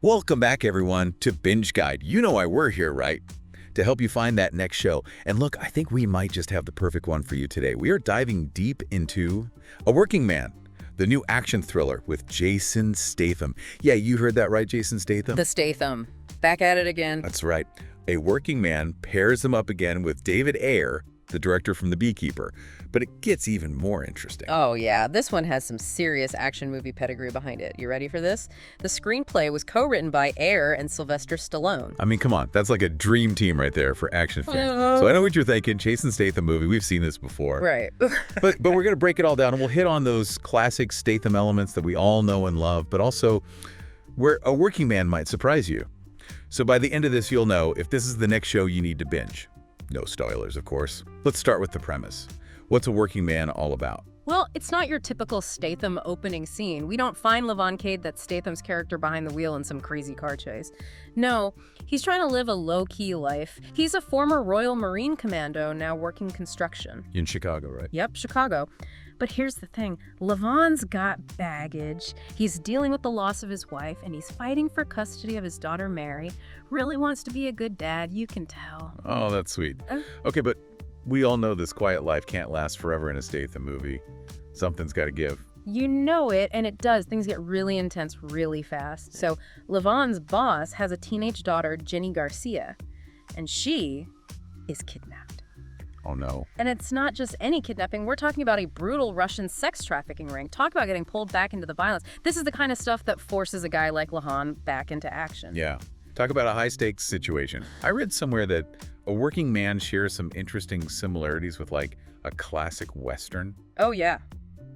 Welcome back, everyone, to Binge Guide. You know why we're here, right? To help you find that next show. And look, I think we might just have the perfect one for you today. We are diving deep into A Working Man, the new action thriller with Jason Statham. Yeah, you heard that right, Jason Statham? The Statham. Back at it again. That's right. A Working Man pairs him up again with David Ayer, the director from The Beekeeper. But it gets even more interesting. Oh, yeah. This one has some serious action movie pedigree behind it. You ready for this? The screenplay was co-written by Ayer and Sylvester Stallone. I mean, come on. That's like a dream team right there for action fans. So I know what you're thinking. Jason Statham movie. We've seen this before. Right. but we're going to break it all down, and we'll hit on those classic Statham elements that we all know and love, but also where A Working Man might surprise you. So by the end of this, you'll know if this is the next show you need to binge. No spoilers, of course. Let's start with the premise. What's A Working Man all about? Well, it's not your typical Statham opening scene. We don't find LaVon Cade, that's Statham's character, behind the wheel in some crazy car chase. No, he's trying to live a low-key life. He's a former Royal Marine commando now working construction. In Chicago, right? Yep, Chicago. But here's the thing. LaVon's got baggage. He's dealing with the loss of his wife, and he's fighting for custody of his daughter, Mary. Really wants to be a good dad, you can tell. Oh, that's sweet. Okay, but we all know this quiet life can't last forever in a Statham movie. Something's got to give. You know it, and it does. Things get really intense really fast. So LaVon's boss has a teenage daughter, Jenny Garcia, and she is kidnapped. Oh, no. And it's not just any kidnapping. We're talking about a brutal Russian sex trafficking ring. Talk about getting pulled back into the violence. This is the kind of stuff that forces a guy like LaVon back into action. Yeah. Talk about a high-stakes situation. I read somewhere that A Working Man shares some interesting similarities with, like, a classic Western. Oh, yeah.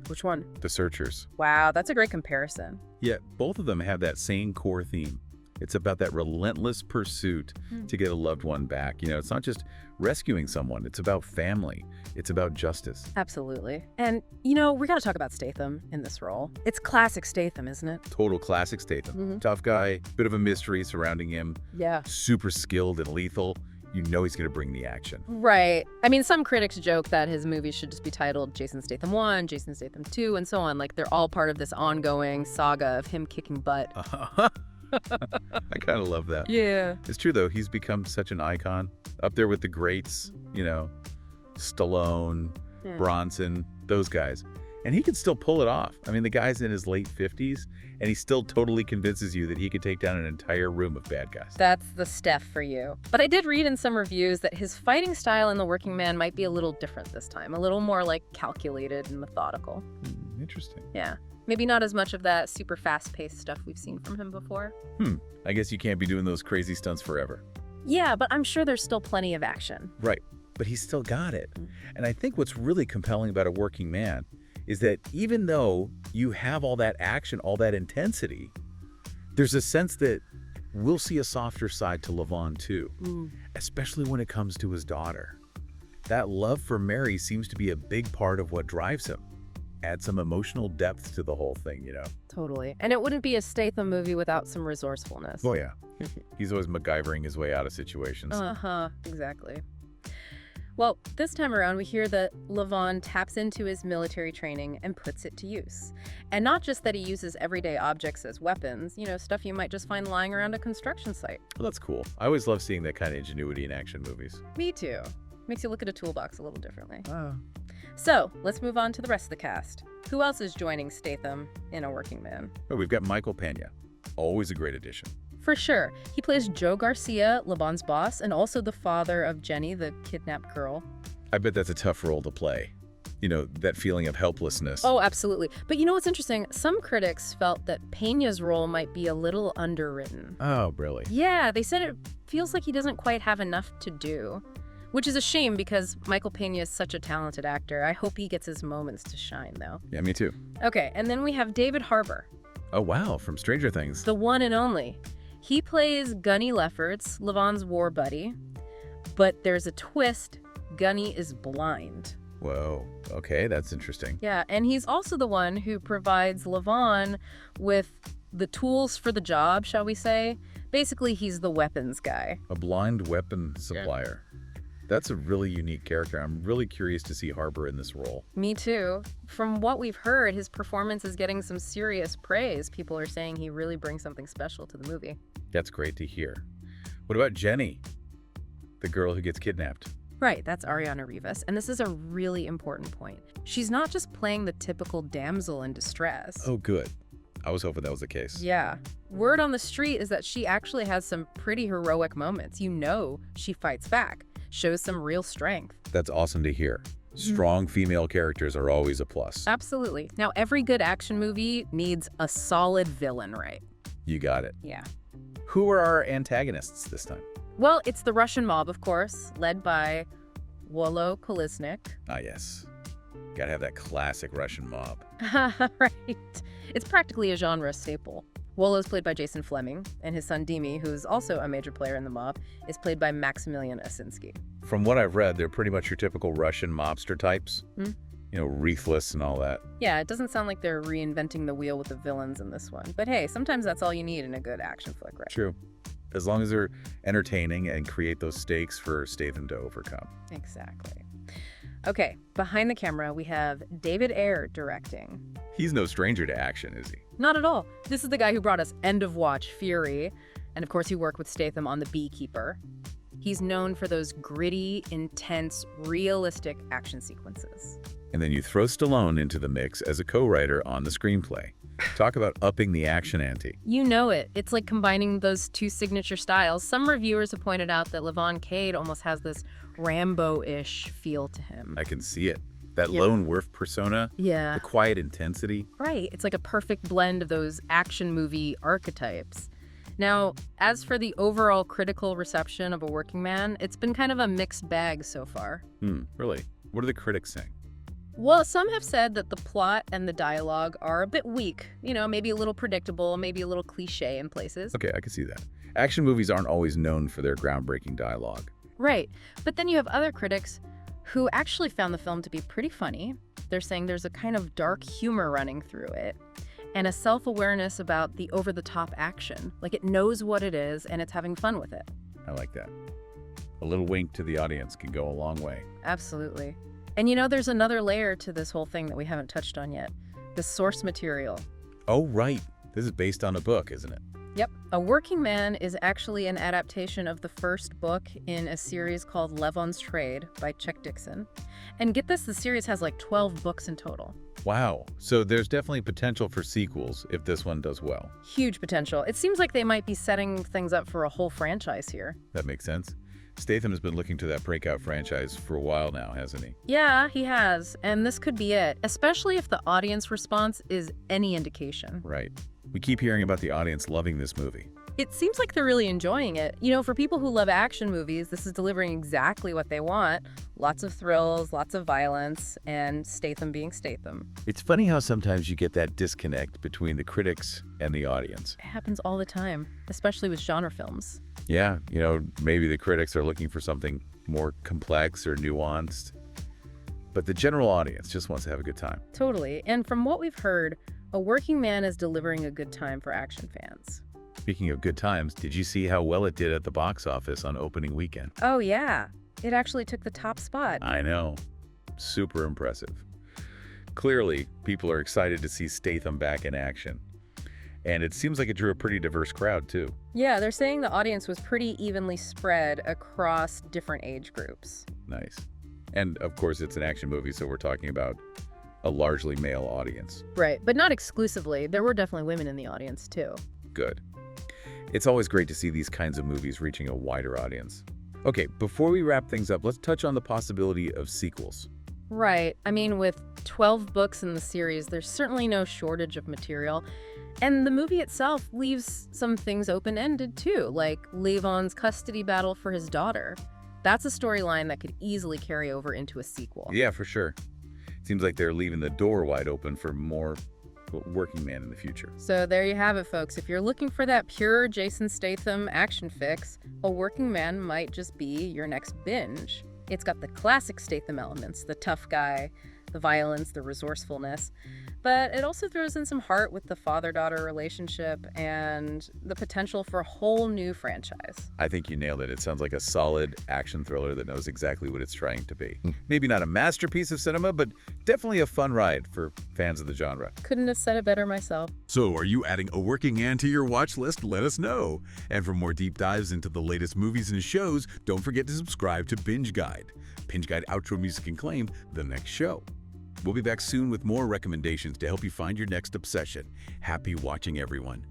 Which one? The Searchers. Wow, that's a great comparison. Yeah, both of them have that same core theme. It's about that relentless pursuit to get a loved one back. You know, it's not just rescuing someone. It's about family. It's about justice. Absolutely. And, you know, we got to talk about Statham in this role. It's classic Statham, isn't it? Total classic Statham. Tough guy, bit of a mystery surrounding him. Yeah. Super skilled and lethal. You know he's going to bring the action. Right. I mean, some critics joke that his movies should just be titled Jason Statham 1, Jason Statham 2, and so on. Like, they're all part of this ongoing saga of him kicking butt. I kind of love that. Yeah. It's true, though. He's become such an icon. Up there with the greats, you know, Stallone, Bronson, those guys. And he can still pull it off. I mean, the guy's in his late 50s, and he still totally convinces you that he could take down an entire room of bad guys. That's the Steph for you. But I did read in some reviews that his fighting style in The Working Man might be a little different this time. A little more, like, calculated and methodical. Interesting. Yeah. Maybe not as much of that super fast-paced stuff we've seen from him before. I guess you can't be doing those crazy stunts forever. Yeah, but I'm sure there's still plenty of action. Right. But he's still got it. And I think what's really compelling about A Working Man is that even though you have all that action, all that intensity, there's a sense that we'll see a softer side to LaVon too, especially when it comes to his daughter. That love for Mary seems to be a big part of what drives him. Add some emotional depth to the whole thing, you know? Totally. And it wouldn't be a Statham movie without some resourcefulness. Oh, yeah. He's always MacGyvering his way out of situations. Exactly. Well, this time around, we hear that LaVon taps into his military training and puts it to use. And not just that he uses everyday objects as weapons, you know, stuff you might just find lying around a construction site. Well, that's cool. I always love seeing that kind of ingenuity in action movies. Me too. Makes you look at a toolbox a little differently. Oh. So, let's move on to the rest of the cast. Who else is joining Statham in A Working Man? Oh, we've got Michael Peña. Always a great addition. For sure. He plays Joe Garcia, LaVon's boss, and also the father of Jenny, the kidnapped girl. I bet that's a tough role to play. You know, that feeling of helplessness. Oh, absolutely. But you know what's interesting? Some critics felt that Peña's role might be a little underwritten. Oh, really? Yeah, they said it feels like he doesn't quite have enough to do. Which is a shame because Michael Peña is such a talented actor. I hope he gets his moments to shine, though. Yeah, me too. Okay, and then we have David Harbour. Oh, wow, from Stranger Things. The one and only. He plays Gunny Lefferts, LaVon's war buddy. But there's a twist. Gunny is blind. Whoa, okay, that's interesting. Yeah, and he's also the one who provides LaVon with the tools for the job, shall we say. Basically, he's the weapons guy. A blind weapon supplier. That's a really unique character. I'm really curious to see Harbour in this role. Me too. From what we've heard, his performance is getting some serious praise. People are saying he really brings something special to the movie. That's great to hear. What about Jenny, the girl who gets kidnapped? Right, that's Ariana Rivas, and this is a really important point. She's not just playing the typical damsel in distress. Oh, good. I was hoping that was the case. Yeah. Word on the street is that she actually has some pretty heroic moments. You know she fights back, shows some real strength. That's awesome to hear. Strong female characters are always a plus. Absolutely. Now, every good action movie needs a solid villain, right? You got it. Yeah. Who are our antagonists this time? Well, it's the Russian mob, of course, led by Wolo Kolesnik. Ah, yes. Gotta have that classic Russian mob. Right. It's practically a genre staple. Wolo's played by Jason Fleming, and his son Dimi, who's also a major player in the mob, is played by Maximilian Osinski. From what I've read, they're pretty much your typical Russian mobster types. Hmm? You know, ruthless and all that. Yeah, it doesn't sound like they're reinventing the wheel with the villains in this one. But hey, sometimes that's all you need in a good action flick, right? True. As long as they're entertaining and create those stakes for Statham to overcome. Exactly. Okay, behind the camera, we have David Ayer directing. He's no stranger to action, is he? Not at all. This is the guy who brought us End of Watch Fury, and of course he worked with Statham on The Beekeeper. He's known for those gritty, intense, realistic action sequences. And then you throw Stallone into the mix as a co-writer on the screenplay. Talk about upping the action ante. You know it. It's like combining those two signature styles. Some reviewers have pointed out that LaVon Cade almost has this Rambo-ish feel to him. I can see it. That Yeah. lone wolf persona, Yeah. the quiet intensity. Right. It's like a perfect blend of those action movie archetypes. Now, as for the overall critical reception of A Working Man, it's been kind of a mixed bag so far. Really? What are the critics saying? Well, some have said that the plot and the dialogue are a bit weak. You know, maybe a little predictable, maybe a little cliche in places. Okay, I can see that. Action movies aren't always known for their groundbreaking dialogue. Right. But then you have other critics who actually found the film to be pretty funny. They're saying there's a kind of dark humor running through it and a self-awareness about the over-the-top action. Like it knows what it is and it's having fun with it. I like that. A little wink to the audience can go a long way. Absolutely. And you know, there's another layer to this whole thing that we haven't touched on yet. The source material. Oh, right. This is based on a book, isn't it? Yep. A Working Man is actually an adaptation of the first book in a series called Levon's Trade by Chuck Dixon. And get this, the series has like 12 books in total. Wow. So there's definitely potential for sequels if this one does well. Huge potential. It seems like they might be setting things up for a whole franchise here. That makes sense. Statham has been looking to that breakout franchise for a while now, hasn't he? Yeah, he has. And this could be it, especially if the audience response is any indication. Right. We keep hearing about the audience loving this movie. It seems like they're really enjoying it. You know, for people who love action movies, this is delivering exactly what they want. Lots of thrills, lots of violence, and Statham being Statham. It's funny how sometimes you get that disconnect between the critics and the audience. It happens all the time, especially with genre films. Yeah, you know, maybe the critics are looking for something more complex or nuanced, but the general audience just wants to have a good time. Totally. And from what we've heard, A Working Man is delivering a good time for action fans. Speaking of good times, did you see how well it did at the box office on opening weekend? Oh, yeah. It actually took the top spot. I know. Super impressive. Clearly, people are excited to see Statham back in action. And it seems like it drew a pretty diverse crowd, too. Yeah, they're saying the audience was pretty evenly spread across different age groups. Nice. And, of course, it's an action movie, so we're talking about a largely male audience. Right, but not exclusively. There were definitely women in the audience, too. Good. It's always great to see these kinds of movies reaching a wider audience. Okay, before we wrap things up, let's touch on the possibility of sequels. Right. I mean, with 12 books in the series, there's certainly no shortage of material. And the movie itself leaves some things open-ended, too, like LaVon's custody battle for his daughter. That's a storyline that could easily carry over into a sequel. Yeah, for sure. Seems like they're leaving the door wide open for more Working Man in the future. So there you have it, folks. If you're looking for that pure Jason Statham action fix, A Working Man might just be your next binge. It's got the classic Statham elements, the tough guy, the violence, the resourcefulness, But it also throws in some heart with the father-daughter relationship and the potential for a whole new franchise. I think you nailed it. It sounds like a solid action thriller that knows exactly what it's trying to be. Maybe not a masterpiece of cinema, but definitely a fun ride for fans of the genre. Couldn't have said it better myself. So, are you adding A Working Man to your watch list? Let us know. And for more deep dives into the latest movies and shows, don't forget to subscribe to Binge Guide. Binge Guide outro music and claim the next show. We'll be back soon with more recommendations to help you find your next obsession. Happy watching, everyone.